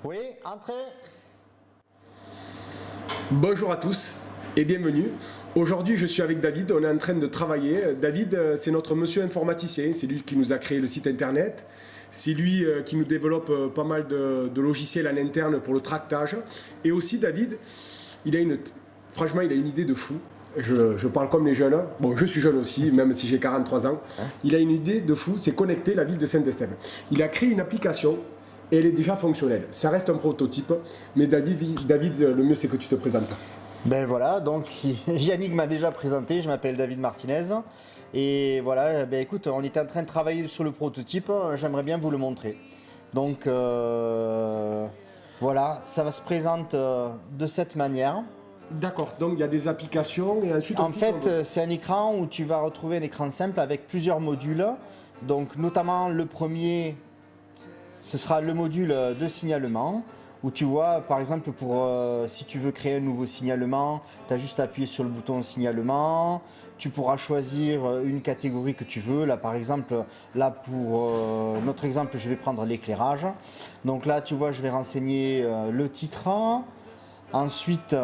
Oui, entrez. Bonjour à tous et bienvenue. Aujourd'hui, je suis avec David, on est en train de travailler. David, c'est notre monsieur informaticien, c'est lui qui nous a créé le site internet. C'est lui qui nous développe pas mal de logiciels en interne pour le tractage. Et aussi, David, franchement, il a une idée de fou. Je parle comme les jeunes. Bon, je suis jeune aussi, même si j'ai 43 ans. Il a une idée de fou, c'est connecter la ville de Saint-Estève. Il a créé une application et elle est déjà fonctionnelle. Ça reste un prototype, mais David, le mieux c'est que tu te présentes. Ben voilà, donc Yannick m'a déjà présenté, je m'appelle David Martinez. Et voilà, ben écoute, on était en train de travailler sur le prototype, j'aimerais bien vous le montrer. Donc voilà, ça se présente de cette manière. D'accord, donc il y a des applications et ensuite... En fait, c'est un écran où tu vas retrouver un écran simple avec plusieurs modules. Donc notamment le premier, ce sera le module de signalement. Où tu vois, par exemple, si tu veux créer un nouveau signalement, tu as juste à appuyer sur le bouton signalement. Tu pourras choisir une catégorie que tu veux. Là, par exemple, là pour notre exemple, je vais prendre l'éclairage. Donc là, tu vois, je vais renseigner le titre. Ensuite,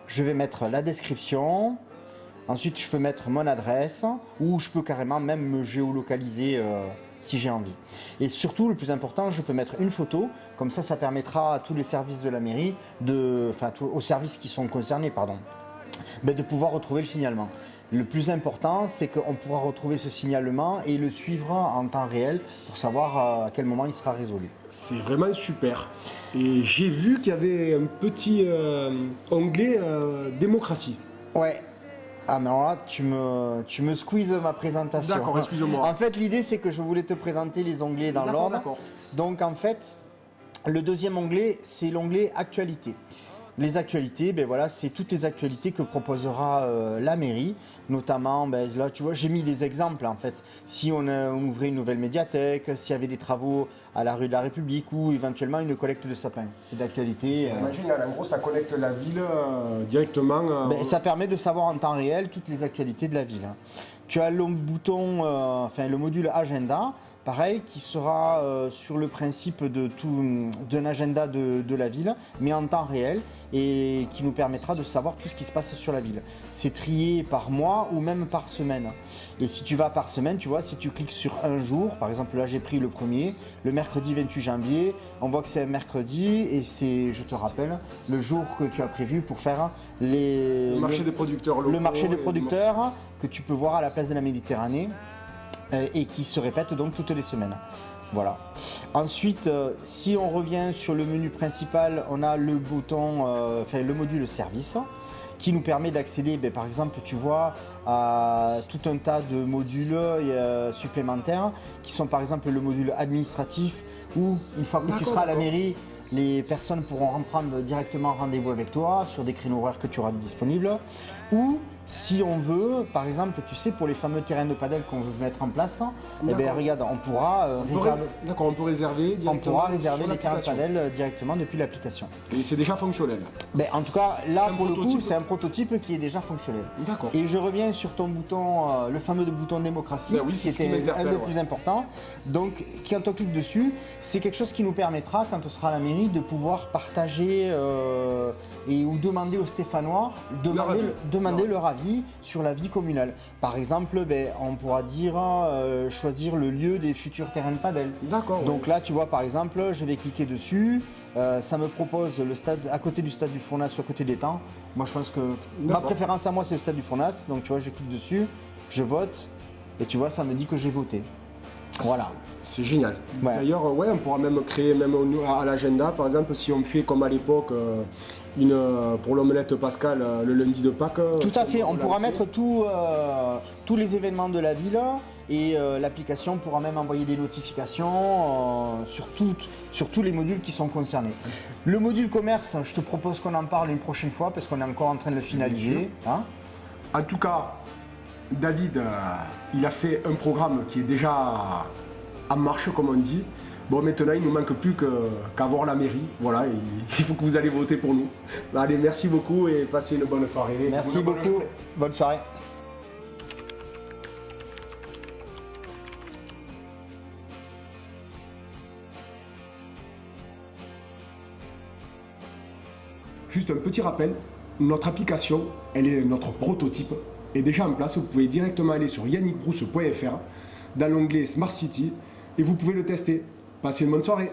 je vais mettre la description. Ensuite, je peux mettre mon adresse ou je peux carrément même me géolocaliser si j'ai envie. Et surtout, le plus important, je peux mettre une photo. Comme ça permettra à tous les services de la mairie, aux services qui sont concernés, de pouvoir retrouver le signalement. Le plus important, c'est qu'on pourra retrouver ce signalement et le suivre en temps réel pour savoir à quel moment il sera résolu. C'est vraiment super. Et j'ai vu qu'il y avait un petit onglet démocratie. Ouais. Ah mais alors là, tu me squeezes ma présentation. D'accord, excuse-moi. En fait, l'idée, c'est que je voulais te présenter les onglets dans l'ordre. D'accord. Donc en fait, le deuxième onglet, c'est l'onglet actualité. Les actualités, ben voilà, c'est toutes les actualités que proposera la mairie, notamment, là tu vois, j'ai mis des exemples en fait. Si on ouvrait une nouvelle médiathèque, s'il y avait des travaux à la rue de la République ou éventuellement une collecte de sapins. C'est d'actualité. C'est vraiment génial, en gros ça connecte la ville directement. Ça permet de savoir en temps réel toutes les actualités de la ville. Tu as le bouton, le module agenda. Pareil, qui sera sur le principe d'un agenda de la ville, mais en temps réel, et qui nous permettra de savoir tout ce qui se passe sur la ville. C'est trié par mois ou même par semaine. Et si tu vas par semaine, tu vois, si tu cliques sur un jour, par exemple là j'ai pris le premier, le mercredi 28 janvier, on voit que c'est un mercredi, et c'est, je te rappelle, le jour que tu as prévu pour faire le marché des producteurs locaux. Le marché des producteurs que tu peux voir à la place de la Méditerranée. Et qui se répète donc toutes les semaines. Voilà. Ensuite, si on revient sur le menu principal, on a le bouton, le module service, qui nous permet d'accéder, par exemple, tu vois, à tout un tas de modules supplémentaires, qui sont par exemple le module administratif, où une fois que tu seras à la mairie, les personnes pourront prendre directement rendez-vous avec toi sur des créneaux horaires que tu auras disponibles. Ou si on veut, par exemple, tu sais, pour les fameux terrains de padel qu'on veut mettre en place, regarde, on pourra réserver les terrains de padel directement depuis l'application. Et c'est déjà fonctionnel. En tout cas, là pour le coup, c'est un prototype qui est déjà fonctionnel. D'accord. Et je reviens sur ton bouton, le fameux bouton démocratie, qui était un des plus importants. Donc, quand on clique dessus, c'est quelque chose qui nous permettra, quand on sera à la mairie, de pouvoir partager ou demander aux Stéphanois, demander leur avis sur la vie communale. Par exemple, on pourra dire choisir le lieu des futurs terrains de padel. D'accord. Donc là, tu vois, par exemple, je vais cliquer dessus. Ça me propose le stade à côté du stade du Fournas ou à côté des Temps. Moi, je pense que ma préférence à moi, c'est le stade du Fournas. Donc, tu vois, je clique dessus, je vote et tu vois, ça me dit que j'ai voté. Voilà. C'est génial. Ouais. D'ailleurs, on pourra même créer à l'agenda, par exemple, si on fait comme à l'époque pour l'omelette Pascal le lundi de Pâques. Tout à fait, on pourra mettre tous les événements de la ville et l'application pourra même envoyer des notifications sur tous les modules qui sont concernés. Le module commerce, je te propose qu'on en parle une prochaine fois parce qu'on est encore en train de le finaliser. En tout cas, David, il a fait un programme qui est déjà en marche, comme on dit. Bon, maintenant, il ne nous manque plus qu'à voir la mairie. Voilà, il faut que vous allez voter pour nous. Allez, merci beaucoup et passez une bonne soirée. Merci beaucoup. Bonne soirée. Juste un petit rappel, notre application, notre prototype est déjà en place. Vous pouvez directement aller sur yannickbrousse.fr dans l'onglet Smart City et vous pouvez le tester. Passez une bonne soirée.